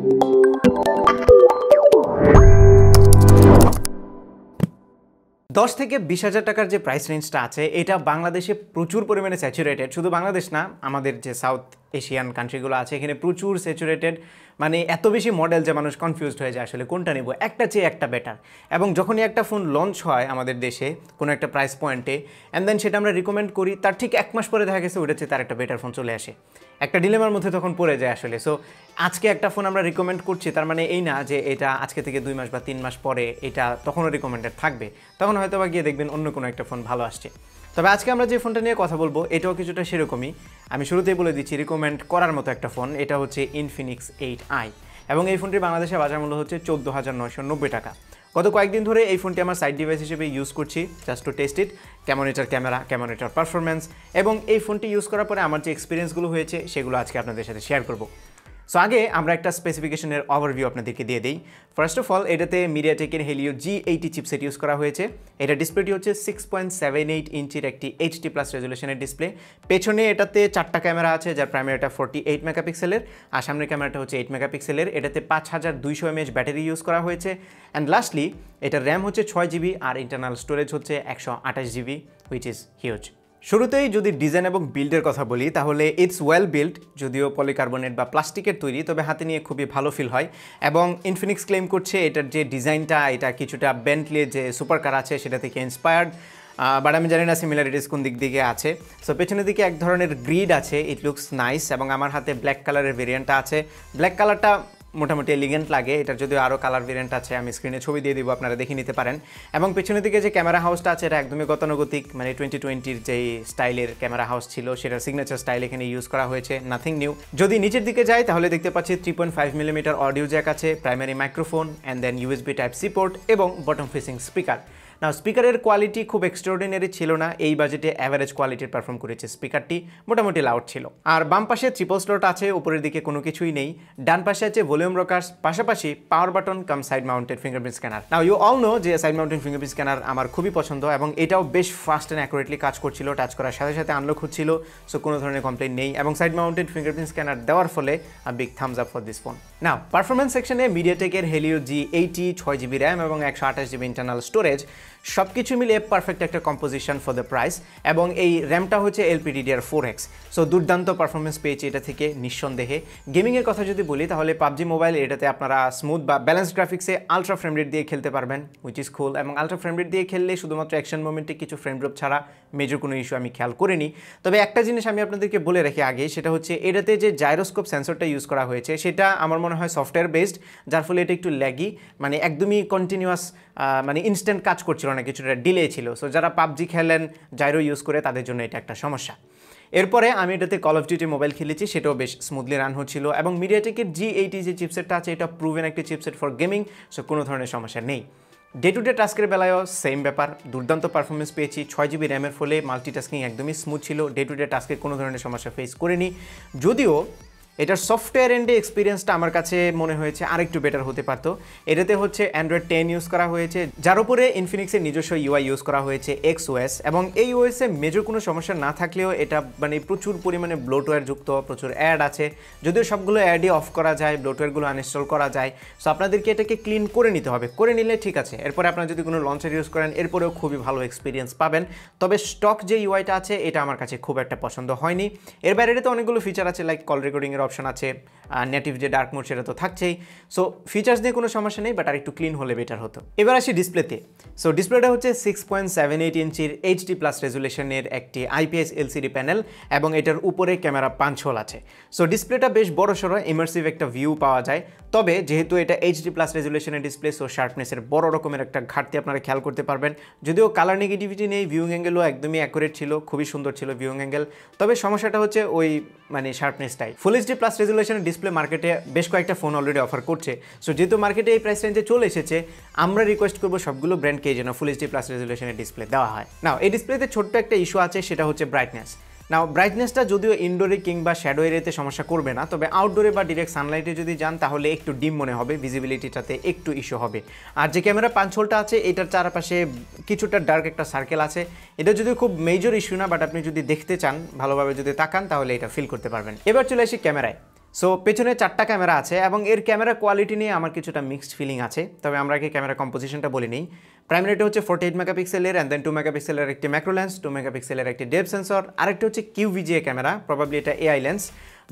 10 থেকে 20,000 টাকার যে প্রাইস রেঞ্জটা আছে এটা বাংলাদেশে প্রচুর পরিমাণে স্যাচুরেটেড। শুধু বাংলাদেশ না, আমাদের যে সাউথ এশিয়ান কান্ট্রিগুলো আছে এখানে প্রচুর স্যাচুরেটেড, মানে এত বেশি মডেল যে মানুষ কনফিউজড হয়ে যায় আসলে কোনটা নেব, একটা চেয়ে একটা বেটার। এবং যখনই একটা ফোন লঞ্চ হয় আমাদের দেশে কোনো একটা প্রাইস পয়েন্টে অ্যান্ড দেন সেটা আমরা রিকমেন্ড করি, তার ঠিক 1 মাস পরে দেখা গেছে ওইটা চেয়ে তার একটা বেটার ফোন চলে আসে। একটা ডিলেমার মধ্যে তখন পড়ে যায় আসলে। সো আজকে একটা ফোন আমরা রিকমেন্ড করছি, তার মানে এই না যে এটা আজকে থেকে 2 মাস বা 3 মাস পরে এটা তখনও রিকমেন্ডেড থাকবে, তখন হয়তো বা গিয়ে দেখবেন অন্য কোনো একটা ফোন ভালো আসছে। তবে আজকে আমরা যে ফোনটা নিয়ে কথা বলবো এটাও কিছুটা সেরকমই। আমি শুরুতেই বলে দিচ্ছি রিকমেন্ড করার মতো একটা ফোন, এটা হচ্ছে Infinix 8i এবং এই ফোনটির বাংলাদেশে বাজার মূল্য হচ্ছে 14,990 টাকা। গত কয়েকদিন ধরে এই ফোনটি আমার সাইড ডিভাইস হিসেবে ইউজ করছি, জাস্ট টু টেস্ট ইট, কেমন এটার ক্যামেরা, কেমন এটার পারফরমেন্স, এবং এই ফোনটি ইউজ করার পরে আমার যে এক্সপিরিয়েন্সগুলো হয়েছে সেগুলো আজকে আপনাদের সাথে শেয়ার করব। সো আগে আমরা একটা স্পেসিফিকেশনের ওভারভিউ আপনাদেরকে দিয়ে দিই। ফার্স্ট অফ অল, এটাতে মিডিয়াটেকের হেলিও G80 চিপসেট ইউজ করা হয়েছে। এটা ডিসপ্লেটি হচ্ছে 6.78 ইঞ্চির একটি HD+ রেজুলেশনের ডিসপ্লে। পেছনে এটাতে 4টা ক্যামেরা আছে, যার প্রাইমারিটা 48 মেগাপিক্সেলের আর সামনের ক্যামেরাটা হচ্ছে 8 মেগাপিক্সেলের। এটাতে 5200 mAh ব্যাটারি ইউজ করা হয়েছে। অ্যান্ড লাস্টলি এটার র্যাম হচ্ছে 6GB আর ইন্টারনাল স্টোরেজ হচ্ছে 128GB, হুইচ ইজ হিউজ। শুরুতেই যদি ডিজাইন এবং বিল্ডের কথা বলি তাহলে ইটস ওয়েল বিল্ড, যদিও পলিকার্বনেট বা প্লাস্টিকের তৈরি, তবে হাতে নিয়ে খুবই ভালো ফিল হয়। এবং ইনফিনিক্স ক্লেম করছে এটার যে ডিজাইনটা এটা কিছুটা বেন্টলির যে সুপার কার আছে সেটা থেকে ইন্সপায়ার্ড, বাট আমি জানি না সিমিলারিটিস কোন দিক দিকে আছে। সো পেছনের দিকে এক ধরনের গ্রিড আছে, ইট লুকস নাইস, এবং আমার হাতে ব্ল্যাক কালারের ভেরিয়েন্টটা আছে। ব্ল্যাক কালারটা মোটামুটি এলিগেন্ট লাগে, এটার যদিও আরও কালার ভেরিয়েন্ট আছে, আমি স্ক্রিনে ছবি দিয়ে দিব, আপনারা দেখে নিতে পারেন। এবং পেছনের দিকে যে ক্যামেরা হাউসটা আছে এটা একদমই গতানুগতিক, মানে 2020-র যেই স্টাইলের ক্যামেরা হাউস ছিল সেটার সিগনেচার স্টাইল এখানে ইউজ করা হয়েছে, নাথিং নিউ। যদি নিচের দিকে যাই তাহলে দেখতে পাচ্ছি 3.5mm অডিও জ্যাক আছে, primary microphone and then USB Type-C port এবং বটম ফেসিং স্পিকার। না, স্পিকারের কোয়ালিটি খুব এক্সট্রাঅর্ডিনারি ছিল না, এই বাজেটে অ্যাভারেজ কোয়ালিটির পারফর্ম করেছে স্পিকারটি, মোটামুটি লাউড ছিল। আর বাম পাশে ট্রিপল স্লট আছে, উপরের দিকে কোনো কিছুই নেই। ডান পাশে আছে ভলিউম রকার্স, পাশাপাশি power button cum side mounted fingerprint scanner. Now you all know যে সাইড মাউন্টেড ফিঙ্গারপ্রিন্ট স্ক্যানার আমার খুবই পছন্দ এবং এটাও বেশ ফাস্ট অ্যান্ড অ্যাকুরেটলি কাজ করছিল, টাচ করার সাথে সাথে আনলক হচ্ছিল, সো কোনো ধরনের কমপ্লেন নেই। এবং সাইড মাউন্টেড ফিঙ্গারপ্রিন্ট স্ক্যানার দেওয়ার ফলে big Thums up for this phone. Now performance সেকশনে মিডিয়াটেকের হেলিও G80, 6GB র্যাম এবং 128GB ইন্টারনাল স্টোরেজ, সব কিছু মিলে পারফেক্ট একটা কম্পোজিশন ফর দ্য প্রাইস। এবং এই র্যামটা হচ্ছে LPDDR4X, সো দুর্দান্ত পারফরমেন্স পেয়েছে এটা থেকে নিঃসন্দেহে। গেমিংয়ের কথা যদি বলি তাহলে পাবজি মোবাইল এটাতে আপনারা স্মুথ বা ব্যালেন্স গ্রাফিক্সে আলট্রা ফ্রেম রেট দিয়ে খেলতে পারবেন, হুইচ ইজ কুল। এবং আলট্রা ফ্রেম রেট দিয়ে খেললে শুধুমাত্র অ্যাকশন মোমেন্টে কিছু ফ্রেম ড্রপ ছাড়া মেজর কোনো ইস্যু আমি খেয়াল করিনি। তবে একটা জিনিস আমি আপনাদেরকে বলে রাখি আগে, সেটা হচ্ছে এটাতে যে জাইরোস্কোপ সেন্সরটা ইউজ করা হয়েছে সেটা আমার মনে হয় সফটওয়্যার বেসড, যার ফলে এটা একটু ল্যাগি, মানে একদমই কন্টিনিউয়াস, মানে ইনস্ট্যান্ট কাজ করছিল না, কিছুটা ডিলে ছিল। সো যারা পাবজি খেলেন জাইরো ইউজ করে তাদের জন্য এটা একটা সমস্যা। এরপরে আমি এটাতে কল অফ ডিউটি মোবাইল খেলেছি, সেটাও বেশ স্মুথলি রান হচ্ছিল। এবং মিডিয়াটেকের G80 যে চিপসেটটা আছে এটা প্রুভেন একটি চিপসেট ফর গেমিং, সো কোনো ধরনের সমস্যা নেই। ডে টু ডে টাস্কের বেলায়ও সেম ব্যাপার, দুর্দান্ত পারফরমেন্স পেয়েছি। 6GB র্যামের ফলে মাল্টিটাস্কিং একদমই স্মুথ ছিল, ডে টু ডে টাস্কের কোনো ধরনের সমস্যা ফেস করিনি। যদিও এটার সফটওয়্যার এন্ডে এক্সপিরিয়েন্সটা আমার কাছে মনে হয়েছে আরেকটু বেটার হতে পারতো। এটাতে হচ্ছে Android 10 ইউজ করা হয়েছে, যার উপরে ইনফিনিক্সের নিজস্ব UI ইউজ করা হয়েছে XOS, এবং এই OS-এ মেজর কোনো সমস্যা না থাকলেও এটা মানে প্রচুর পরিমাণে ব্লোটওয়্যার যুক্ত, প্রচুর অ্যাড আছে। যদিও সবগুলো অ্যাডই অফ করা যায়, ব্লোটওয়্যারগুলো আনইনস্টল করা যায়, সো আপনাদেরকে এটাকে ক্লিন করে নিতে হবে, করে নিলে ঠিক আছে। এরপরে আপনারা যদি কোনো লঞ্চার ইউজ করেন এরপরেও খুবই ভালো এক্সপিরিয়েন্স পাবেন। তবে স্টক যে UIটা আছে এটা আমার কাছে খুব একটা পছন্দ হয়নি। এর বাইরে এটাতে অনেকগুলো ফিচার আছে, লাইক কল রেকর্ডিংয়ের অপশন আছে, নেটিভ যে ডার্ক মোড সেটা তো থাকছেই। সো ফিচার্স নিয়ে কোনো সমস্যা নেই, বাট আর একটু ক্লিন হলে বেটার হতো। এবার আসি ডিসপ্লেতে। সো ডিসপ্লেটা হচ্ছে 6.78 ইঞ্চির HD+ রেজুলেশনের একটি IPS LCD প্যানেল এবং এটার উপরে ক্যামেরা পাঞ্চ হোল আছে। সো ডিসপ্লেটা বেশ বড়সড়, ইমার্সিভ একটা ভিউ পাওয়া যায়। তবে যেহেতু এটা HD+ রেজুলেশনের ডিসপ্লে, সো শার্পনেসের বড় রকমের একটা ঘাটতি আপনারা খেয়াল করতে পারবেন। যদিও কালার নেগেটিভিটি নেই, ভিউইং অ্যাঙ্গেলও একদমই অ্যাকুরেট ছিল, খুবই সুন্দর ছিল ভিউইং অ্যাঙ্গেল। তবে সমস্যাটা হচ্ছে ওই মানে শার্পনেসটাই। ফুল HD+ রেজুলেশনের ডিসপ্লে মার্কেটে বেশ কয়েকটা ফোন অলরেডি অফার করছে। সো যেহেতু মার্কেটে এই প্রাইস রেঞ্জে চলে এসেছে, আমরা রিকোয়েস্ট করবো সবগুলো ব্র্যান্ডকে যেন ফুল HD+ রেজুলেশনের ডিসপ্লে দেওয়া হয়। নাও এই ডিসপ্লেতে ছোট্ট একটা ইস্যু আছে, সেটা হচ্ছে ব্রাইটনেস। নাও ব্রাইটনেসটা যদিও ইনডোরে কিংবা শ্যাডো এরিয়াতে সমস্যা করবে না, তবে আউটডোরে বা ডিরেক্ট সানলাইটে যদি যান তাহলে একটু ডিম মনে হবে, ভিজিবিলিটিটাতে একটু ইস্যু হবে। আর যে ক্যামেরা পাঞ্চ হোলটা আছে এটার চারপাশে কিছুটা ডার্ক একটা সার্কেল আছে, এটা যদিও খুব মেজর ইস্যু না, বাট আপনি যদি দেখতে চান ভালোভাবে যদি তাকান তাহলে এটা ফিল করতে পারবেন। এবার চলে আসি ক্যামেরায়। সো পেছনে 4টা ক্যামেরা আছে এবং এর ক্যামেরা কোয়ালিটি নিয়ে আমার কিছুটা মিক্সড ফিলিং আছে, তবে আমরা আগে ক্যামেরা কম্পোজিশনটা বলে নিই। প্রাইমারিটা হচ্ছে 48 মেগাপিক্সেলের অ্যান্ড দেন 2 মেগাপিক্সেলের একটি ম্যাক্রো লেন্স, 2 মেগাপিক্সেলের একটি ডেপথ সেন্সর, আরেকটা হচ্ছে কিউভিজিএ ক্যামেরা, প্রবাবলি এটা AI lens,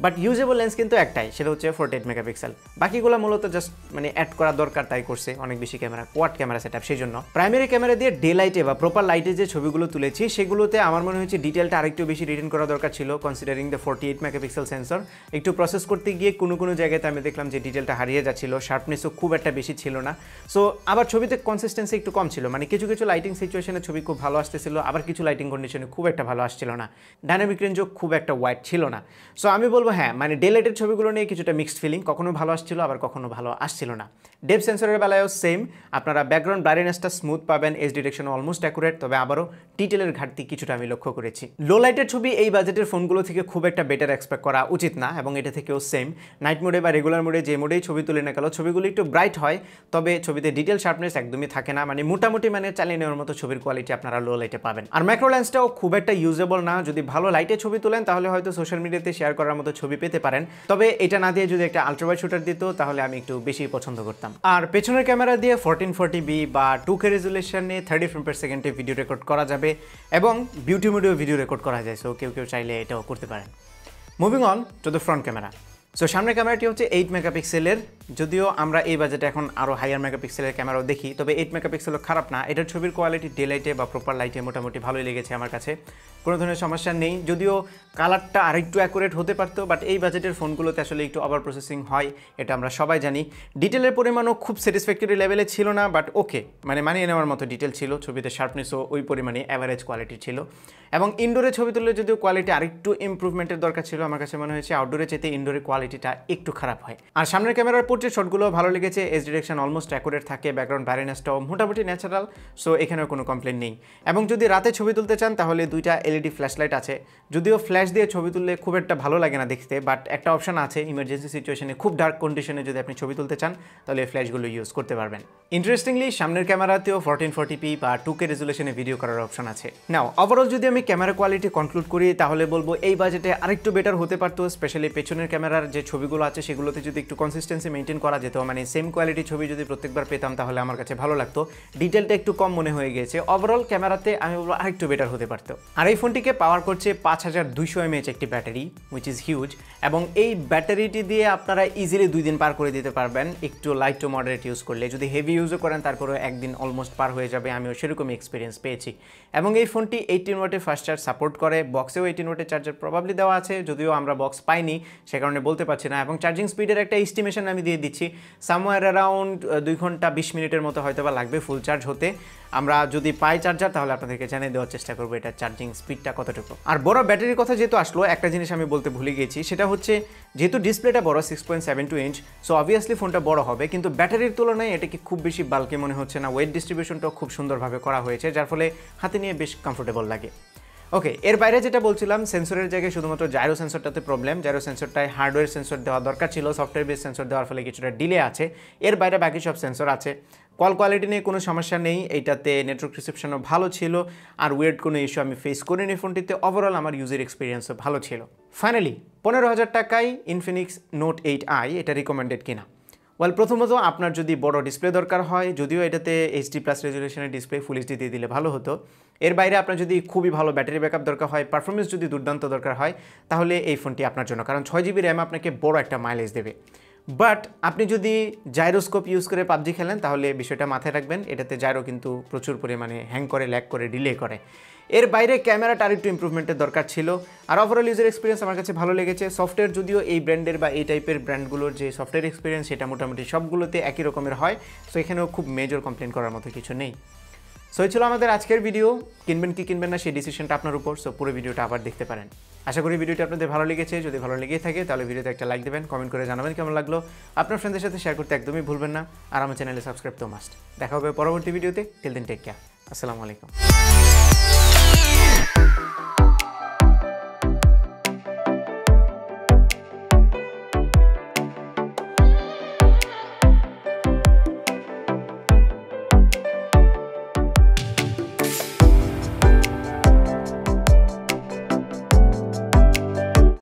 but usable lens কিন্তু একটাই, সেটা হচ্ছে 48 মেগাপিক্সেল। বাকিগুলো মূলত জাস্ট মানে অ্যাড করা দরকার তাই করছে, অনেক বেশি ক্যামেরা, কোয়াড ক্যামেরা সেটআপ, সেই জন্য প্রাইমারি ক্যামেরা দিয়ে ডে লাইটে বা প্রপার লাইটে যে ছবিগুলো তুলেছি সেগুলোতে আমার মনে হচ্ছে ডিটেলটা আরেকটু বেশি রিটেন করা দরকার ছিল, কনসিডারিং দ্য 48 মেগাপিক্সেল সেন্সর। একটু প্রসেস করতে গিয়ে কোনো জায়গাতে আমি দেখলাম যে ডিটেলটা হারিয়ে যাচ্ছিল, শার্পনেসও খুব একটা বেশি ছিল না। সো আবার ছবিতে কনসিস্টেন্সি একটু কম ছিল, মানে কিছু লাইটিং সিচুয়েশনে ছবি খুব ভালো আসতেছিল, আবার কিছু লাইটিং কন্ডিশনে খুব একটা ভালো আসছিল না, ডাইনামিক রেঞ্জও খুব একটা ওয়াইড ছিল না। সো আমি বলবো হ্যাঁ, মানে ডে লাইটের ছবিগুলো নিয়ে কিছুটা মিক্সড ফিলিং, কখনো ভালো আসছিল আবার কখনো ভালো আসছিল না। ডেপথ সেন্সরের বেলায়ও সেম, আপনারা ব্যাকগ্রাউন্ড ব্রাইটনেসটা স্মুথ পাবেন, এজ ডিটেকশন অলমোস্ট অ্যাকুরেট, তবে আবারও ডিটেলের ঘাটতি কিছুটা আমি লক্ষ্য করেছি। লো লাইটের ছবি এই বাজেটের ফোনগুলো থেকে খুব একটা বেটার এক্সপেক্ট করা উচিত না, এবং এটা থেকেও সেম। নাইট মোডে বা রেগুলার মোডে যে মোডেই ছবি তুলে না গেল, ছবিগুলো একটু ব্রাইট হয়, তবে ছবিতে ডিটেল শার্পনেস একদমই থাকে না, মানে মোটামুটি মানে চালিয়ে নেওয়ার মতো ছবির কোয়ালিটি আপনারা লো লাইটে পাবেন। আর ম্যাক্রো লেন্সটাও খুব একটা ইউজেবল না, যদি ভালো লাইটে ছবি তোলেন তাহলে হয়তো সোশ্যাল মিডিয়াতে শেয়ার করার মতো ছবি পেতে পারেন, তবে এটা না দিয়ে যদি একটা আলট্রাওয়াইড শুটার দিত তাহলে আমি একটু বেশি পছন্দ করতাম। আর পেছনের ক্যামেরা দিয়ে 1440p বা 2K রেজুলেশনে 30 ফ্রেম পার সেকেন্ডে ভিডিও রেকর্ড করা যাবে এবং বিউটি মোডেও ভিডিও রেকর্ড করা যায়, সো কেউ চাইলে এটাও করতে পারেন। Moving on to the front camera. So সামনের ক্যামেরাটি হচ্ছে 8 মেগাপিক্সেলের, যদিও আমরা এই বাজেটে এখন আরও হায়ার মেগাপিক্সেলের ক্যামেরাও দেখি, তবে 8 মেগাপিক্সেলও খারাপ না। এটার ছবির কোয়ালিটি ডে লাইটে বা প্রপার লাইটে মোটামুটি ভালোই লেগেছে আমার কাছে, কোনো ধরনের সমস্যা নেই, যদিও কালারটা আরেকটু অ্যাকুরেট হতে পারতো, বাট এই বাজেটের ফোনগুলোতে আসলে একটু ওভার প্রসেসিং হয়, এটা আমরা সবাই জানি। ডিটেলের পরিমাণও খুব স্যাটিসফ্যাক্টরি লেভেলে ছিল না, বাট ওকে, মানে মানিয়ে নেওয়ার মতো ডিটেল ছিল, ছবিতে শার্পনেসও ওই পরিমাণে অ্যাভারেজ কোয়ালিটি ছিল। এবং ইনডোরে ছবি তুললে যদিও কোয়ালিটি আরেকটু ইমপ্রুভমেন্টের দরকার ছিল, আমার কাছে মনে হয়েছে আউটডোরে চাইতে ইনডোরের কোয়ালিটিটা একটু খারাপ হয়। আর সামনের ক্যামেরার পোর্ট্রেট শটগুলো ভালো লেগেছে, এজ ডিরেকশন অলমোস্ট অ্যাকুরেট থাকে, ব্যাকগ্রাউন্ড ব্রাইটনেসটাও মোটামুটি ন্যাচারাল, সো এখানেও কোনো কমপ্লেন নেই। এবং যদি রাতে ছবি তুলতে চান তাহলে 2টা এলইডি ফ্ল্যাশ লাইট আছে, যদিও ফ্ল্যাশ দিয়ে ছবি তুললে খুব একটা ভালো লাগে না দেখতে, বাট একটা অপশন আছে, ইমার্জেন্সি সিচুয়েশনে খুব ডার্ক কন্ডিশনে যদি আপনি ছবি তুলতে চান তাহলে এই ফ্ল্যাশগুলো ইউজ করতে পারবেন। ইন্টারেস্টিংলি সামনের ক্যামেরাতেও 1440p বা 2K রেজুলেশনে ভিডিও করার অপশন আছে। নাও ওভারঅল যদি আমি ক্যামেরা কোয়ালিটি কনক্লুড করি তাহলে বলবো এই বাজেটে আরেকটু বেটার হতে পারতো, স্পেশালি পেছনের ক্যামেরার যে ছবিগুলো আছে সেগুলোতে যদি একটু কনসিস্টেন্সি মেনটেন করা যেত, মানে সেম কোয়ালিটি ছবি যদি প্রত্যেকবার পেতাম তাহলে আমার কাছে ভালো লাগতো। ডিটেলটা একটু কম মনে হয়ে গিয়েছে, ওভারঅল ক্যামেরাতে আমি বলবো আরেকটু বেটার হতে পারতো। আর এই ফোনটিকে পাওয়ার করছে 5200 mAh একটি ব্যাটারি, হুইচ ইজ হিউজ, এবং এই ব্যাটারিটি দিয়ে আপনারা ইজিলি 2 দিন পার করে দিতে পারবেন একটু লাইট টু মডারেট ইউজ করলে। যদি হেভি ইউজও করেন তারপরে একদিন অলমোস্ট পার হয়ে যাবে, আমিও সেরকমই এক্সপিরিয়েন্স পেয়েছি। এবং এই ফোনটি 18 ওয়াটের ফাস্ট চার্জ সাপোর্ট করে, বক্সেও 18 ওয়াটের চার্জার প্রবাবলি দেওয়া আছে, যদিও আমরা বক্স পাইনি সে কারণে বলতে পারছি না। এবং চার্জিং স্পিডের একটা এস্টিমেশন আমি দিয়ে দিচ্ছি, সামওয়্যার অ্যারাউন্ড 2 ঘন্টা 20 মিনিটের মতো হয়তো বা লাগবে ফুল চার্জ হতে। আমরা যদি পাই চার্জার তাহলে আপনাদেরকে জানিয়ে দেওয়ার চেষ্টা করবো এটা চার্জিং স্পিডটা কতটুকু। আর বড় ব্যাটারির কথা যেহেতু আসলো, একটা জিনিস আমি বলতে ভুলে গেছি, সেটা হচ্ছে যেহেতু ডিসপ্লেটা বড় 6.72 ইঞ্চ, সো অবভিয়াসলি ফোনটা বড় হবে, কিন্তু ব্যাটারির তুলনায় এটাকে খুব বেশি বাল্কি মনে হচ্ছে না, ওয়েট ডিস্ট্রিবিউশনটাও খুব সুন্দরভাবে করা হয়েছে, যার ফলে হাতে নিয়ে বেশ কমফোর্টেবল লাগে। ওকে, এর বাইরে যেটা বলছিলাম, সেন্সরের জায়গায় শুধুমাত্র জাইরো সেন্সরটাতে প্রবলেম। জাইরো সেন্সরটায় হার্ডওয়্যার সেন্সর দেওয়া দরকার ছিল, সফটওয়্যার বেস সেন্সর দেওয়ার ফলে কিছুটা ডিলে আছে। এর বাইরে বাকি সব সেন্সর আছে। কল কোয়ালিটি নিয়ে কোনো সমস্যা নেই, এইটাতে নেটওয়ার্ক রিসেপশনও ভালো ছিল, আর ওয়েট কোনো ইস্যু আমি ফেস করিনি ফোনটিতে। ওভারঅল আমার ইউজার এক্সপিরিয়েন্সও ভালো ছিল। ফাইনালি 15,000 টাকায় ইনফিনিক্স নোট 8i এটা রিকমেন্ডেড কিনা? ওয়েল, প্রথমত আপনার যদি বড় ডিসপ্লে দরকার হয়, যদিও এটাতে HD+ রেজুলেশনের ডিসপ্লে ফুল HD দিয়ে দিলে ভালো হতো। এর বাইরে আপনার যদি খুবই ভালো ব্যাটারি ব্যাকআপ দরকার হয়, পারফরমেন্স যদি দুর্দান্ত দরকার হয়, তাহলে এই ফোনটি আপনার জন্য, কারণ 6GB র্যাম আপনাকে বড় একটা মাইলেজ দেবে। বাট আপনি যদি জাইরোস্কোপ ইউজ করে পাবজি খেলেন তাহলে বিষয়টা মাথায় রাখবেন, এটাতে জাইরো কিন্তু প্রচুর পরিমাণে হ্যাং করে, ল্যাগ করে, ডিলে করে। এর বাইরে ক্যামেরাটা আরেকটু ইমপ্রুভমেন্টের দরকার ছিল। আর ওভারঅল ইউজার এক্সপিরিয়েন্স আমার কাছে ভালো লেগেছে। সফটওয়্যার যদিও এই ব্র্যান্ডের বা এই টাইপের ব্র্যান্ডগুলোর যে সফটওয়্যার এক্সপিরিয়েন্স সেটা মোটামুটি সবগুলোতে একই রকমের হয়, সো এখানেও খুব মেজর কমপ্লেন করার মতো কিছু নেই। সো এই ছিল আমাদের আজকের ভিডিও। কিনবেন কি কিনবেন না সেই ডিসিশনটা আপনার উপর, সো পুরো ভিডিওটা আবার দেখতে পারেন। আশা করি ভিডিওটি আপনাদের ভালো লেগেছে। যদি ভালো লেগে থাকে তাহলে ভিডিওতে একটা লাইক দেবেন, কমেন্ট করে জানাবেন কেমন লাগলো। আপনার ফ্রেন্ডদের সাথে শেয়ার করতে একদমই ভুলবেন না, আর আমার চ্যানেলে সাবস্ক্রাইব তো মাস্ট। দেখা হবে পরবর্তী ভিডিওতে। টিল দেন টেক কেয়ার, আসসালামু আলাইকুম।